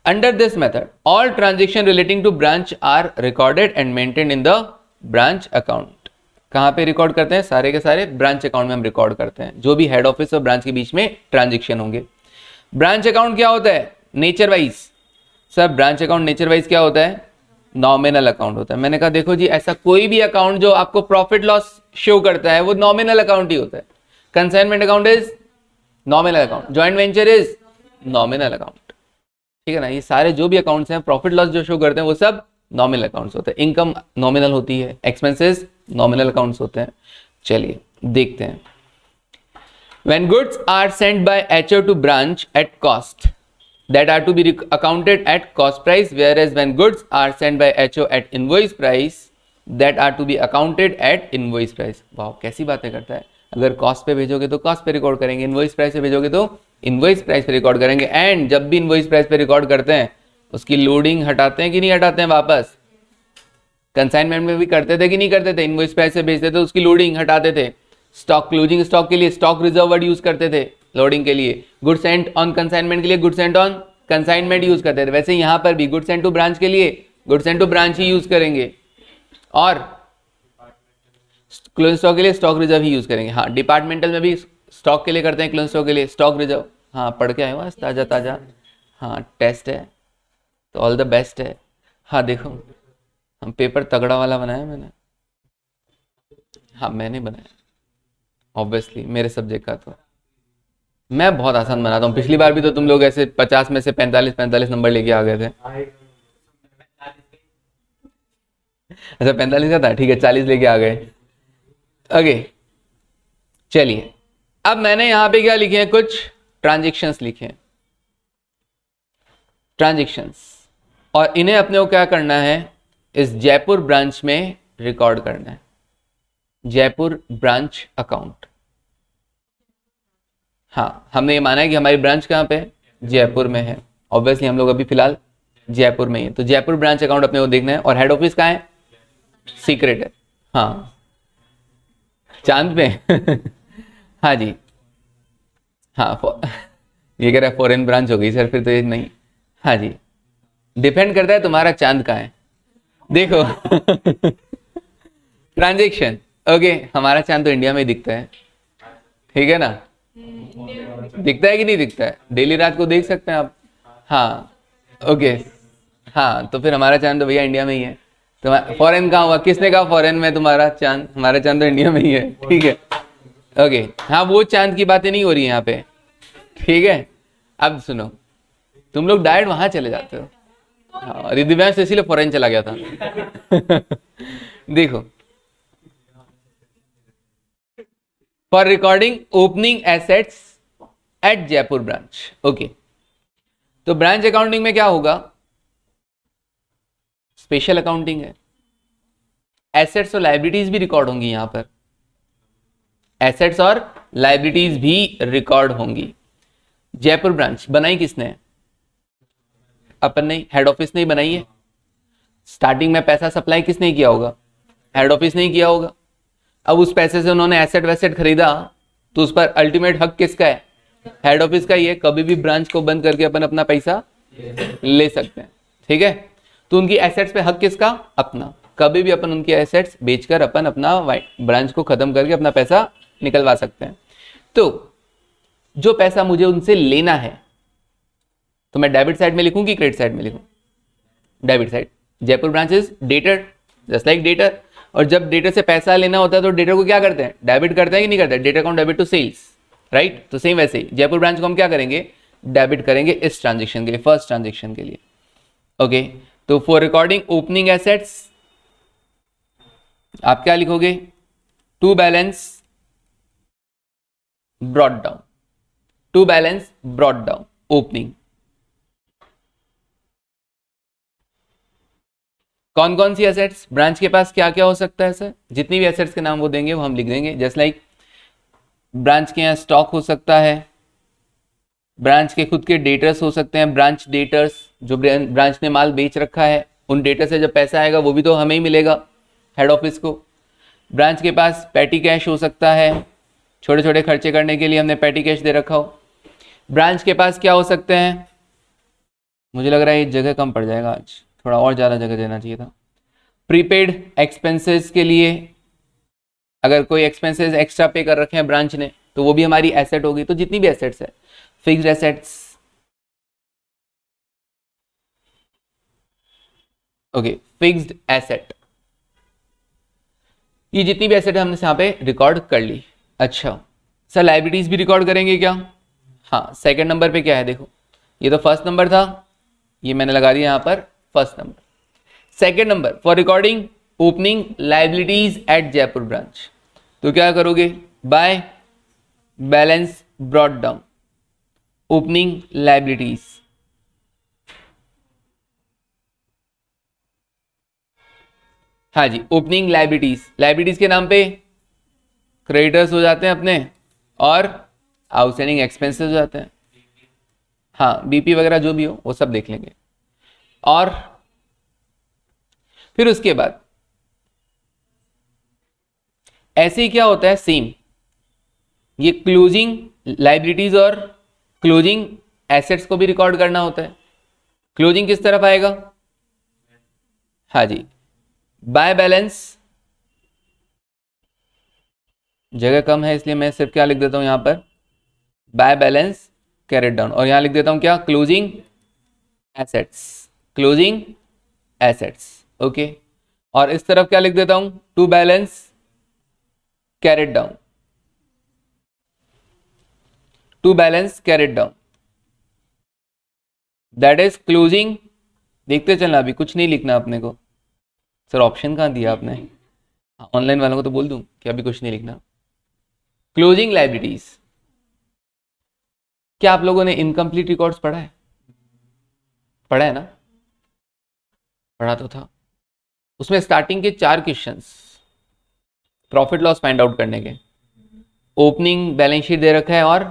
S1: Under this method all transaction relating to branch are recorded and maintained in the branch account. कहाँ पे रिकॉर्ड करते हैं? सारे के सारे ब्रांच अकाउंट में हम रिकॉर्ड करते हैं, जो भी हेड ऑफिस और ब्रांच के बीच में ट्रांजेक्शन होंगे। ब्रांच अकाउंट क्या होता है nature wise? Sir branch account nature wise क्या होता है? नॉमिनल अकाउंट होता है। मैंने कहा देखो जी, ऐसा कोई भी अकाउंट जो आपको प्रॉफिट लॉस शो करता है वो नॉमिनल अकाउंट ही होता है। Consignment account is nominal account, joint venture is nominal account, ठीक है ना। ये सारे जो भी अकाउंट्स हैं प्रॉफिट लॉस जो शो करते हैं वो सब नॉमिनल अकाउंट्स होते हैं। इनकम नॉमिनल होती है, एक्सपेंसेस नॉमिनल अकाउंट्स होते हैं। चलिए देखते हैं। When goods are sent by HO to branch at cost, that are to be accounted at cost price, whereas when goods are sent by HO at invoice price, that are to be accounted at invoice price. वाह, कैसी बातें करता है। अगर cost पे भेजोगे तो cost पे रिकॉर्ड करेंगे, इनवॉइस प्राइस पे भेजोगे तो इनवॉइस प्राइस पे रिकॉर्ड करेंगे। एंड जब भी इनवॉइस प्राइस पे रिकॉर्ड करते हैं उसकी लोडिंग हटाते हैं कि नहीं हटाते हैं वापस? कंसाइनमेंट में भी करते थे कि नहीं करते थे? इनवॉइस प्राइस से भेजते थे, उसकी लोडिंग हटाते थे। स्टॉक क्लोजिंग स्टॉक के लिए स्टॉक रिजर्व वर्ड यूज करते थे लोडिंग के लिए। गुड सेंट ऑन कंसाइनमेंट के लिए good Saint on consignment use करते थे। वैसे यहाँ पर भी गुड सेंट टू ब्रांच के लिए गुड सेंट टू ब्रांच ही यूज करेंगे, और क्लोजिंग स्टॉक के लिए स्टॉक रिजर्व ही यूज करेंगे। हाँ, डिपार्टमेंटल में भी स्टॉक के लिए करते हैं, क्लोजिंग स्टॉक के लिए स्टॉक रिजर्व। हाँ, पढ़ के आए हो ताजा ताजा। हाँ, टेस्ट है तो ऑल द बेस्ट है। हाँ देखो, हम पेपर तगड़ा वाला बनाया मैंने। हाँ, मैंने बनाया ऑब्वियसली, मेरे सब्जेक्ट का तो मैं बहुत आसान बनाता हूँ। पिछली बार भी तो तुम लोग ऐसे 50 में से 45 नंबर लेके आ गए थे। अच्छा 45 का था, ठीक है 40 लेके आ गए। ओके चलिए, अब मैंने यहां पे क्या लिखे हैं, कुछ ट्रांजैक्शंस लिखे हैं, ट्रांजैक्शंस, और इन्हें अपने को क्या करना है, इस जयपुर ब्रांच में रिकॉर्ड करना है। Jaipur branch account. हाँ, हमने ये माना है कि हमारी ब्रांच कहाँ पे है, जयपुर में है। ऑब्वियसली हम लोग अभी फिलहाल जयपुर में ही है, तो जयपुर ब्रांच अकाउंट अपने को देखना है। और हेड ऑफिस कहाँ है? सीक्रेट है। हाँ, चांद पे। हाँ जी, हाँ ये कह रहा है फॉरेन ब्रांच हो गई सर, फिर तो ये नहीं। हाँ जी, डिपेंड करता है तुम्हारा चांद कहाँ है। देखो ट्रांजेक्शन, ओके, हमारा चांद तो इंडिया में ही दिखता है, ठीक है ना। दिखता है कि नहीं दिखता है? डेली रात को देख सकते हैं आप। हाँ ओके, हाँ तो फिर हमारा चांद तो भैया इंडिया में ही है। तो फॉरेन कहाँ हुआ? किसने कहा फॉरेन में तुम्हारा चांद? हमारा चांद तो इंडिया में ही है, ठीक है। ओके, हाँ वो चांद की बातें नहीं हो रही यहाँ पे, ठीक है। अब सुनो, तुम लोग डायरेक्ट वहां चले जाते हो। हाँ, दिव्यांश इसीलिए फॉरेन चला गया था। देखो, for recording opening assets at Jaipur branch. Okay, तो ब्रांच अकाउंटिंग में क्या होगा? स्पेशल अकाउंटिंग है। एसेट्स और लाइबिलिटीज भी रिकॉर्ड होंगी यहां पर, एसेट्स और लाइबिलिटीज भी रिकॉर्ड होंगी। जयपुर ब्रांच बनाई किसने? अपन ने, हेड ऑफिस ने बनाई है। स्टार्टिंग में पैसा सप्लाई किसने किया होगा? हेड ऑफिस ने किया होगा। अब उस पैसे से उन्होंने एसेट वैसेट खरीदा, तो उस पर अल्टीमेट हक किसका है? हेड ऑफिस का ही है। कभी भी ब्रांच को बंद करके अपन अपना पैसा ले सकते हैं, ठीक है। तो उनकी एसेट्स पे हक किसका? अपना। कभी भी अपन उनकी एसेट्स बेचकर अपन अपना ब्रांच को खत्म करके अपना पैसा निकलवा सकते हैं। तो जो पैसा मुझे उनसे लेना है, तो मैं डेबिट साइड में लिखूं कि क्रेडिट साइड में लिखूं? Debit side. Jaipur branch is debtor, just like debtor. और जब डेटर से पैसा लेना होता है तो डेटर को क्या करते हैं, डेबिट करते हैं कि नहीं करते हैं, debtor account debit to sales, right. तो सेम वैसे ही जयपुर ब्रांच को हम क्या करेंगे, डेबिट करेंगे इस ट्रांजेक्शन के लिए, फर्स्ट ट्रांजेक्शन के लिए। ओके, तो फॉर रिकॉर्डिंग ओपनिंग एसेट्स आप क्या लिखोगे, to balance brought down, to balance brought down opening. कौन कौन सी एसेट्स ब्रांच के पास क्या क्या हो सकता है सर, जितनी भी एसेट्स के नाम वो देंगे वो हम लिख देंगे। जस्ट लाइक ब्रांच के यहाँ स्टॉक हो सकता है, ब्रांच के खुद के डेटर्स हो सकते हैं, ब्रांच डेटर्स जो ब्रांच ने माल बेच रखा है, उन डेटर से जब पैसा आएगा वो भी तो हमें ही मिलेगा, हेड ऑफिस को। ब्रांच के पास पैटी कैश हो सकता है, छोटे छोटे खर्चे करने के लिए हमने पैटी कैश दे रखा हो। ब्रांच के पास क्या हो सकते हैं, मुझे लग रहा है ये जगह कम पड़ जाएगा आज, थोड़ा और ज़्यादा जगह देना चाहिए था। प्रीपेड एक्सपेंसेस के लिए, अगर कोई एक्सपेंसेस एक्स्ट्रा पे कर रखे हैं ब्रांच ने तो वो भी हमारी एसेट होगी। तो जितनी भी एसेट्स है, fixed assets, okay, fixed asset, ये जितनी भी एसेट हमने यहाँ पे रिकॉर्ड कर ली। अच्छा सर लाइबिलिटीज भी रिकॉर्ड करेंगे क्या, हाँ सेकंड नंबर पे क्या है देखो, ये तो फर्स्ट नंबर था, ये मैंने लगा दिया यहाँ पर first number. Second number for recording opening liabilities at Jaipur branch, तो क्या करोगे, by balance brought down opening liabilities. हाँ जी, ओपनिंग लाइबिलिटीज, लाइबिलिटीज के नाम पे क्रेडिटर्स हो जाते हैं अपने और आउटस्टैंडिंग एक्सपेंसेस हो जाते हैं, हाँ बीपी वगैरह जो भी हो वो सब देख लेंगे। और फिर उसके बाद ऐसे ही क्या होता है सेम, ये क्लोजिंग लाइबिलिटीज और क्लोजिंग एसेट्स को भी रिकॉर्ड करना होता है। क्लोजिंग किस तरफ आएगा, हाँ जी बाय बैलेंस, जगह कम है इसलिए मैं सिर्फ क्या लिख देता हूं यहां पर, बाय बैलेंस कैरेट डाउन, और यहां लिख देता हूं क्या, closing assets, closing assets, okay. और इस तरफ क्या लिख देता हूं, to balance carried down, to balance carried down, that is closing. देखते चलना, अभी कुछ नहीं लिखना अपने को, सर ऑप्शन कहां दिया आपने, ऑनलाइन वालों को तो बोल दूं कि अभी कुछ नहीं लिखना। क्लोजिंग लाइबिलिटीज, क्या आप लोगों ने इनकम्प्लीट रिकॉर्ड्स पढ़ा है, पढ़ा है ना, पढ़ा तो था। उसमें स्टार्टिंग के 4 questions profit loss find out करने के, ओपनिंग बैलेंस शीट दे रखा है और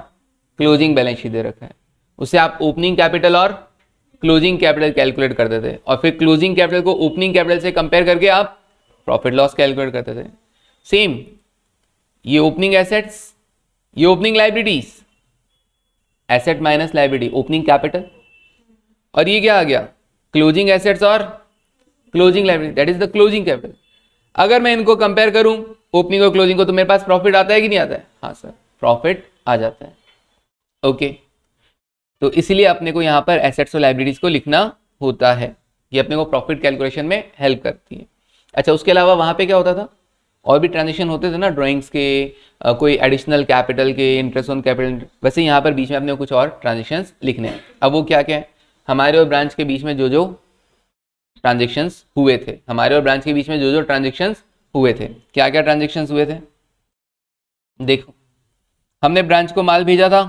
S1: क्लोजिंग बैलेंस शीट दे रखा है, उससे आप ओपनिंग कैपिटल और क्लोजिंग कैपिटल कैलकुलेट करते थे, और फिर क्लोजिंग कैपिटल को ओपनिंग कैपिटल से कंपेयर करके आप प्रॉफिट लॉस कैलकुलेट करते थे। सेम ये ओपनिंग एसेट्स, ये opening liabilities, asset minus liability opening capital, और ये क्या आ गया, क्लोजिंग एसेट्स और closing liability, that is the closing capital. अगर मैं इनको कंपेयर करूं ओपनिंग और क्लोजिंग को, तो मेरे पास प्रॉफिट आता है कि नहीं आता है, हाँ सर प्रॉफिट आ जाता है, ओके। तो इसीलिए अपने को यहां पर एसेट्स और लाइबिलिटीज को लिखना होता है, ये अपने को प्रॉफिट कैलकुलेशन में हेल्प करती है। अच्छा उसके अलावा वहां पे क्या होता था, और भी ट्रांजेक्शन होते थे ना ड्राइंग्स के, कोई एडिशनल कैपिटल के, इंटरेस्ट ऑन कैपिटल, वैसे यहाँ पर बीच में अपने को कुछ और ट्रांजेक्शन्स लिखने हैं। अब वो क्या क्या है, हमारे और ब्रांच के बीच में जो जो ट्रांजेक्शन्स हुए थे, हमारे और ब्रांच के बीच में जो जो ट्रांजेक्शन्स हुए थे, क्या क्या ट्रांजेक्शन्स हुए थे, देखो हमने ब्रांच को माल भेजा था,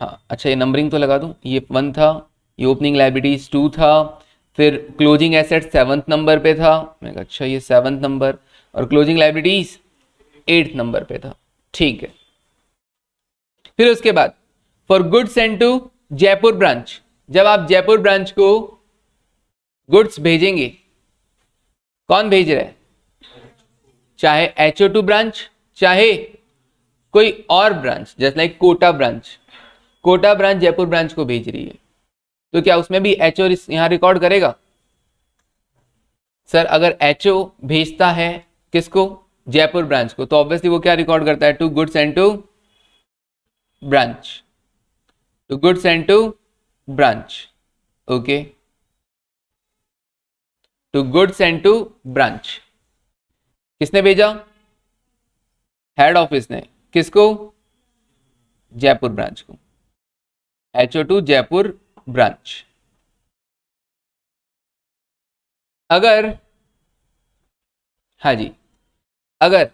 S1: हाँ अच्छा ये नंबरिंग तो लगा दूं, ये 1 था, ये ओपनिंग लाइबिलिटीज 2 था, फिर क्लोजिंग एसेट 7th नंबर पे था, मैं कहा अच्छा ये 7th नंबर, और क्लोजिंग लाइबिलिटीज 8th नंबर पे था, ठीक है। फिर उसके बाद for goods send to Jaipur branch, जब आप जयपुर ब्रांच को गुड्स भेजेंगे, कौन भेज रहा है, चाहे HO2 ब्रांच, चाहे कोई और ब्रांच, जैसे like Kota branch, Kota branch Jaipur branch को भेज रही है, तो क्या उसमें भी HO यहां रिकॉर्ड करेगा, सर अगर HO भेजता है किसको, जयपुर ब्रांच को, तो ऑब्वियसली वो क्या रिकॉर्ड करता है, to goods and to branch, to goods and to branch, okay, to goods and to branch, किसने भेजा? हेड ऑफिस ने। किसको? जयपुर ब्रांच को। HO to Jaipur branch. अगर, हाँ जी, अगर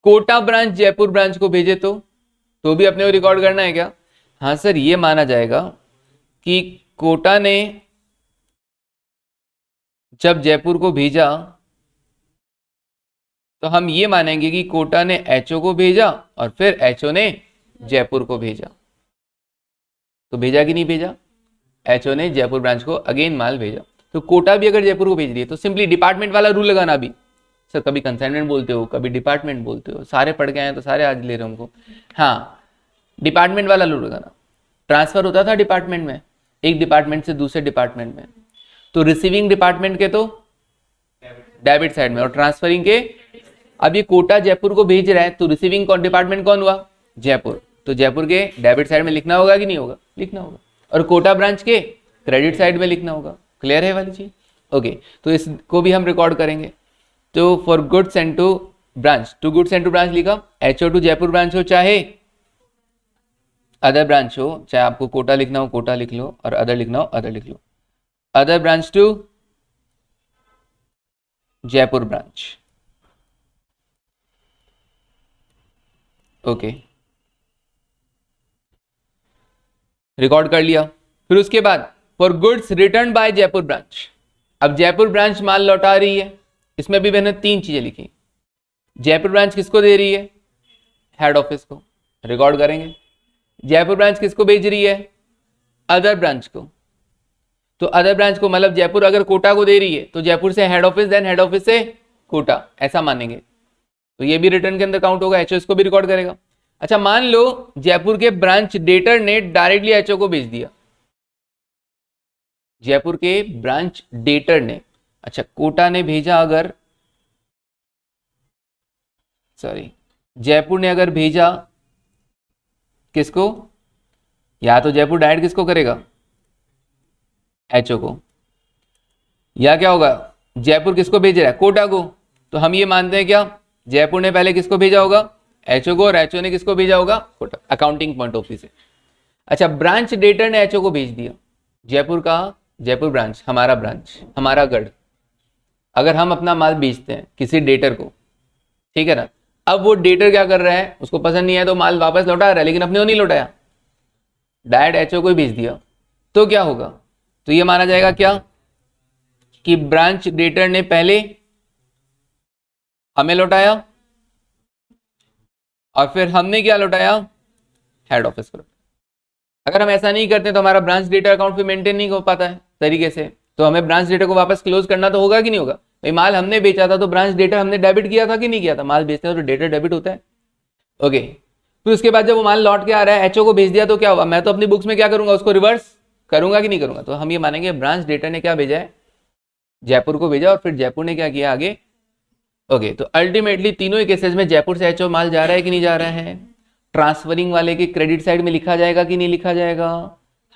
S1: कोटा ब्रांच जयपुर ब्रांच को भेजे तो भी अपने को रिकॉर्ड करना है क्या? हाँ सर, ये माना जाएगा कि कोटा ने जब जयपुर को भेजा तो हम ये मानेंगे कि कोटा ने HO को भेजा और फिर HO ने जयपुर को भेजा। तो भेजा कि नहीं भेजा? HO ने जयपुर ब्रांच को अगेन माल भेजा। तो कोटा भी अगर जयपुर को भेज रही है तो सिंपली डिपार्टमेंट वाला रूल लगाना। भी सर कभी कंसाइनमेंट बोलते हो, कभी डिपार्टमेंट बोलते हो, सारे पढ़ के आए तो सारे आज ले रहे हो हमको। हाँ, डिपार्टमेंट वाला रूल लगाना। ट्रांसफर होता था डिपार्टमेंट में, एक डिपार्टमेंट से दूसरे डिपार्टमेंट में, तो रिसीविंग डिपार्टमेंट के तो डेबिट साइड में और ट्रांसफरिंग के, अब ये कोटा जयपुर को भेज रहा है तो रिसीविंग डिपार्टमेंट कौन हुआ? जयपुर। तो जयपुर के डेबिट साइड में लिखना होगा कि नहीं होगा? लिखना होगा। और कोटा ब्रांच के क्रेडिट साइड में लिखना होगा। क्लियर है वाली चीज? ओके, तो इसको भी हम रिकॉर्ड करेंगे। तो for goods and to branch, to goods and to branch लिखा, HO टू जयपुर ब्रांच हो चाहे अदर ब्रांच हो, चाहे आपको कोटा लिखना हो कोटा लिख लो और अदर लिखना हो अदर लिख लो। Other branch to Jaipur branch. Okay, record कर लिया। फिर उसके बाद for goods return by Jaipur branch, अब जयपुर ब्रांच माल लौटा रही है, इसमें भी मैंने 3 चीजें लिखी। जयपुर ब्रांच किसको दे रही है? हेड ऑफिस को, रिकॉर्ड करेंगे। जयपुर ब्रांच किसको भेज रही है? अदर ब्रांच को। तो अदर ब्रांच को मतलब जयपुर अगर कोटा को दे रही है तो जयपुर से head office, then head office से कोटा, ऐसा मानेंगे। तो ये भी रिटर्न के अंदर काउंट होगा। HO इसको भी रिकॉर्ड करेगा। अच्छा, मान लो जयपुर के ब्रांच डेटर ने डायरेक्टली HO को भेज दिया। जयपुर के ब्रांच डेटर ने, अच्छा कोटा ने भेजा अगर, सॉरी, जयपुर ने अगर भेजा किसको? या तो जयपुर डायरेक्ट किसको करेगा? HO को। या क्या होगा? जयपुर किसको भेज रहा है? कोटा को। तो हम ये मानते हैं क्या, जयपुर ने पहले किसको भेजा होगा? HO को, और HO ने किसको भेजा होगा? Kota, accounting point of view से। अच्छा, ब्रांच डेटर ने HO को भेज दिया। जयपुर का, जयपुर ब्रांच हमारा ब्रांच, हमारा गढ़। अगर हम अपना माल बेचते हैं किसी डेटर को, ठीक है ना, अब वो डेटर क्या कर रहा है, उसको पसंद नहीं है तो माल वापस लौटा रहा है, लेकिन अपने को नहीं लौटाया, डायरेक्ट HO को ही भेज दिया। तो क्या होगा? तो ये माना जाएगा क्या कि ब्रांच डेटर ने पहले हमें लौटाया और फिर हमने क्या लौटाया? हेड ऑफिस को। अगर हम ऐसा नहीं करते तो हमारा ब्रांच डेटा अकाउंट भी मेंटेन नहीं हो पाता है तरीके से। तो हमें ब्रांच डेटा को वापस क्लोज करना तो होगा कि नहीं होगा? भाई माल हमने बेचा था तो ब्रांच डेटा हमने डेबिट किया था कि नहीं किया था? माल बेचते हैं तो डेटा डेबिट होता है। ओके, फिर उसके बाद जब वो माल लौट के आ रहा है, HO को भेज दिया तो क्या हुआ? मैं तो अपनी बुक्स में क्या करूंगा? उसको रिवर्स करूंगा कि नहीं करूंगा? तो हम ये मानेंगे ब्रांच डेटा ने क्या भेजा है? जयपुर को भेजा, और फिर जयपुर ने क्या किया आगे? ओके, तो अल्टीमेटली तीनों ही केसेस में जयपुर से HO माल जा रहा है कि नहीं जा रहा है? ट्रांसफरिंग वाले के क्रेडिट साइड में लिखा जाएगा कि नहीं लिखा जाएगा?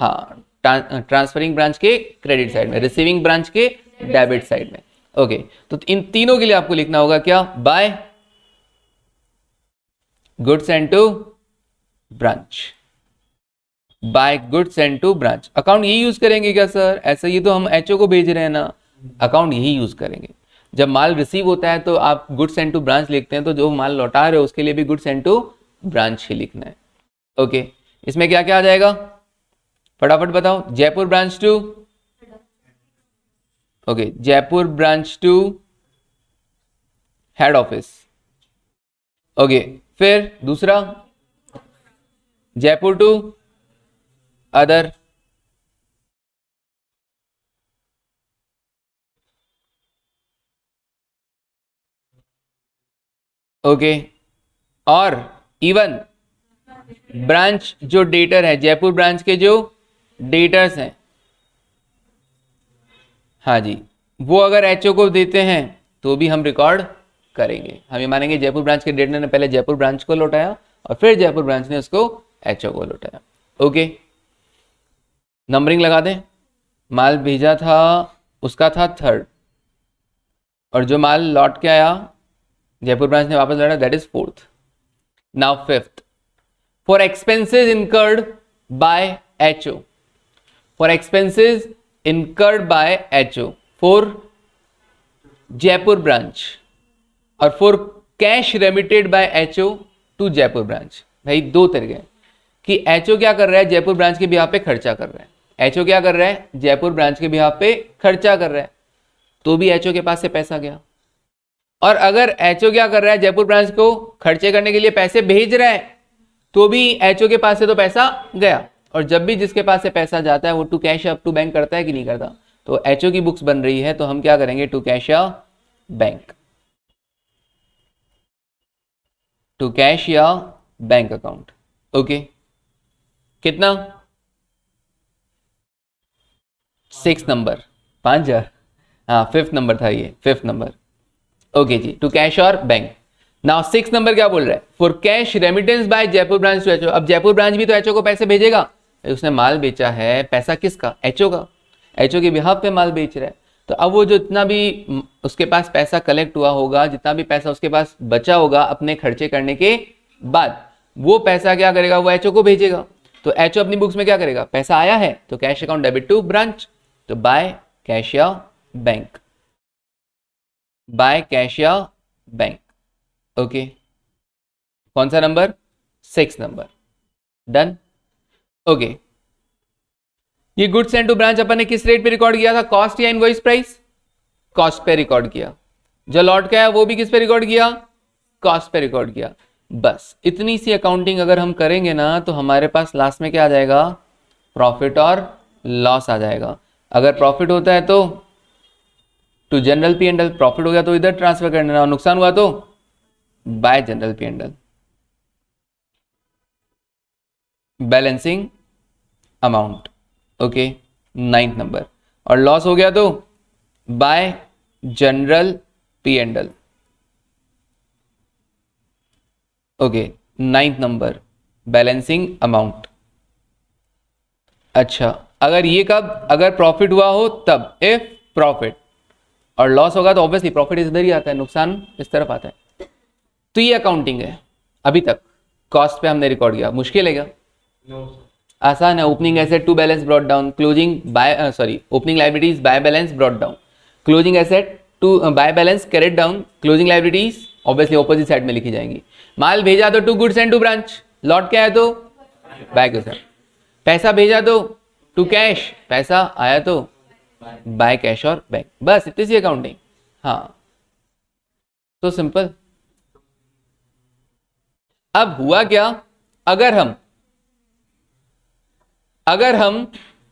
S1: हाँ, ट्रांसफरिंग ब्रांच के क्रेडिट साइड में, रिसीविंग ब्रांच के डेबिट साइड में। ओके, तो इन तीनों के लिए आपको लिखना होगा क्या? By goods and to branch, by goods and to branch. Account यही यूज करेंगे क्या सर? ऐसा, ये तो हम HO को भेज रहे हैं ना, अकाउंट यही यूज करेंगे। जब माल रिसीव होता है तो आप गुड्स एंड टू ब्रांच लिखते हैं, तो जो माल लौटा रहे हो उसके लिए भी गुड्स एंड टू ब्रांच ही लिखना है। ओके, इसमें क्या क्या आ जाएगा फटाफट बताओ? Jaipur branch to, okay, Jaipur branch to head office. Okay, फिर दूसरा जयपुर टू अदर, ओके, और इवन ब्रांच जो डेटर है, जयपुर ब्रांच के जो डेटर्स हैं, हाँ जी, वो अगर HO को देते हैं तो भी हम रिकॉर्ड करेंगे। हम ये मानेंगे जयपुर ब्रांच के डेटर ने पहले जयपुर ब्रांच को लौटाया और फिर जयपुर ब्रांच ने उसको HO को लौटाया। ओके, नंबरिंग लगा दें। माल भेजा था उसका था 3rd, और जो माल लौट के आया जयपुर ब्रांच ने वापस लौटा, that is fourth. Now fifth, for expenses incurred by HO, for expenses incurred by HO for Jaipur branch और for cash remitted by HO to Jaipur branch. भाई दो तरीके कि एचओ क्या कर रहा है, जयपुर ब्रांच के बिहाफ पे खर्चा कर रहा है. एचओ क्या कर रहा है, जयपुर ब्रांच के बिहाफ पे खर्चा कर रहा है, तो भी एचओ के पास से पैसा गया. और अगर एचओ क्या कर रहा है, जयपुर ब्रांच को खर्चे करने के लिए पैसे भेज रहा है, तो भी एचओ के पास से तो पैसा गया. और जब भी जिसके पास से पैसा जाता है वो to cash up to bank करता है कि नहीं करता. तो एचओ की बुक्स बन रही है तो हम क्या करेंगे, टू कैश या बैंक, टू कैश या बैंक अकाउंट. ओके, कितना, 6 नंबर, 5,000. हाँ, 5th नंबर था ये, 5th नंबर. ओके जी, टू कैश और बैंक. नाउ 6 नंबर क्या बोल रहा है, for cash remittance by Jaipur branch to HO. अब जयपुर ब्रांच भी तो एचओ को पैसे भेजेगा, उसने माल बेचा है, पैसा किसका, एचओ का, एचओ के बिहाफ पे माल बेच रहा है. तो अब वो जो जितना भी उसके पास पैसा कलेक्ट हुआ होगा, जितना भी पैसा उसके पास बचा होगा अपने खर्चे करने के बाद, वो पैसा क्या करेगा, वो एचओ को भेजेगा. तो एचओ अपनी बुक्स में क्या करेगा, पैसा आया है तो cash account debit to branch, तो बाय कैश या बैंक, बाय कैश या बैंक. ओके, कौन सा नंबर, 6 नंबर. डन. ओके, ये गुड्स सेंड टू ब्रांच अपन ने किस रेट पे रिकॉर्ड किया था, कॉस्ट या इनवॉइस प्राइस, कॉस्ट पे रिकॉर्ड किया. जो लौट के आया वो भी किस पे रिकॉर्ड किया, कॉस्ट पे रिकॉर्ड किया. बस इतनी सी अकाउंटिंग अगर हम करेंगे ना तो हमारे पास लास्ट में क्या आ जाएगा, प्रॉफिट और लॉस आ जाएगा. अगर प्रॉफिट होता है तो to general P and L, profit हो गया तो इधर ट्रांसफर कर देना, और नुकसान हुआ तो bye general P and L, balancing amount. Okay, 9th number. और लॉस हो गया तो bye general P and L. Okay, 9th number, balancing amount. अच्छा, अगर ये कब, अगर प्रॉफिट हुआ हो तब, इफ प्रॉफिट, और लॉस होगा तो ऑब्वियसली प्रॉफिट इधर ही आता है, नुकसान इस तरफ आता है. तो ये अकाउंटिंग है. अभी तक कॉस्ट पे हमने रिकॉर्ड किया, मुश्किल है क्या, आसान है. Opening asset to balance brought down, closing by opening liabilities by balance brought down, closing asset to by balance carried down, closing liabilities obviously opposite side में लिखी जाएंगी. माल भेजा तो to goods and to branch, लौट के आया तो बाय गुड्स. पैसा भेजा तो टू कैश, पैसा आया तो बाय कैश और बैंक. बस इतनी सी अकाउंटिंग. हाँ, तो सिंपल. अब हुआ क्या, अगर हम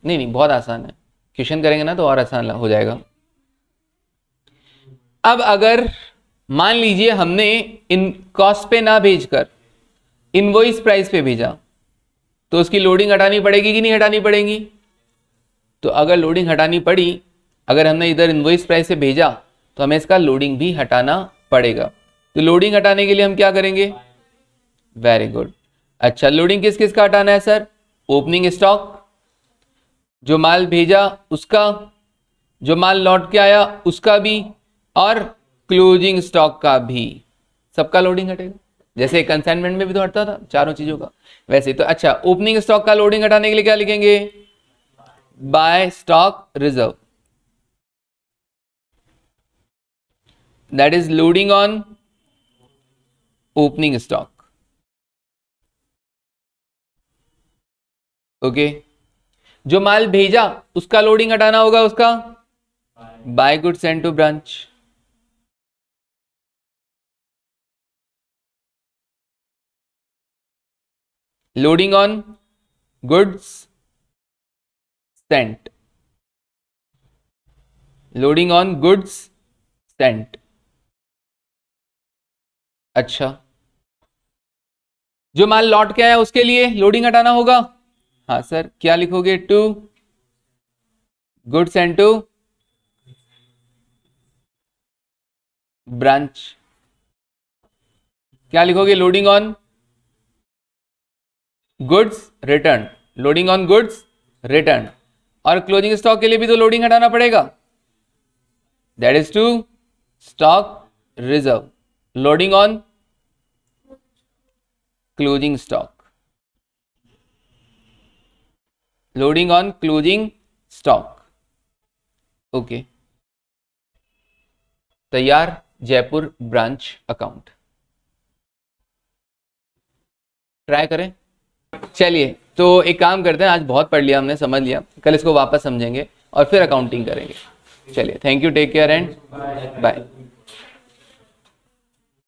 S1: नहीं बहुत आसान है, क्वेश्चन करेंगे ना तो और आसान हो जाएगा. अब अगर मान लीजिए हमने इन कॉस्ट पे ना भेजकर इनवॉइस प्राइस पे भेजा, तो उसकी लोडिंग हटानी पड़ेगी कि नहीं हटानी पड़ेगी. तो अगर लोडिंग हटानी पड़ी, अगर हमने इधर इनवॉइस प्राइस से भेजा तो हमें इसका लोडिंग भी हटाना पड़ेगा. तो लोडिंग हटाने के लिए हम क्या करेंगे, वेरी गुड. अच्छा, लोडिंग किस किस का हटाना है सर, ओपनिंग स्टॉक, जो माल भेजा उसका, जो माल लौट के आया उसका भी, और क्लोजिंग स्टॉक का भी, सबका लोडिंग हटेगा. जैसे कंसाइनमेंट में भी तो हटता था चारों चीजों का, वैसे तो. अच्छा, ओपनिंग स्टॉक का लोडिंग हटाने के लिए क्या लिखेंगे, by stock reserve, that is loading on opening stock. Okay, जो माल भेजा उसका लोडिंग हटाना होगा, उसका by goods send to branch. Loading on goods sent, loading on goods sent. अच्छा, जो माल लौट के आया उसके लिए लोडिंग हटाना होगा. हाँ सर, क्या लिखोगे, to goods and to branch. क्या लिखोगे, loading on goods return, loading on goods return. और क्लोजिंग स्टॉक के लिए भी तो लोडिंग हटाना पड़ेगा, that is to stock reserve, loading on closing stock, loading on closing stock. Okay, तैयार जयपुर ब्रांच अकाउंट, ट्राई करें। चलिए, तो एक काम करते हैं, आज बहुत पढ़ लिया हमने, समझ लिया, कल इसको वापस समझेंगे और फिर अकाउंटिंग करेंगे। चलिए, thank you, take care and bye.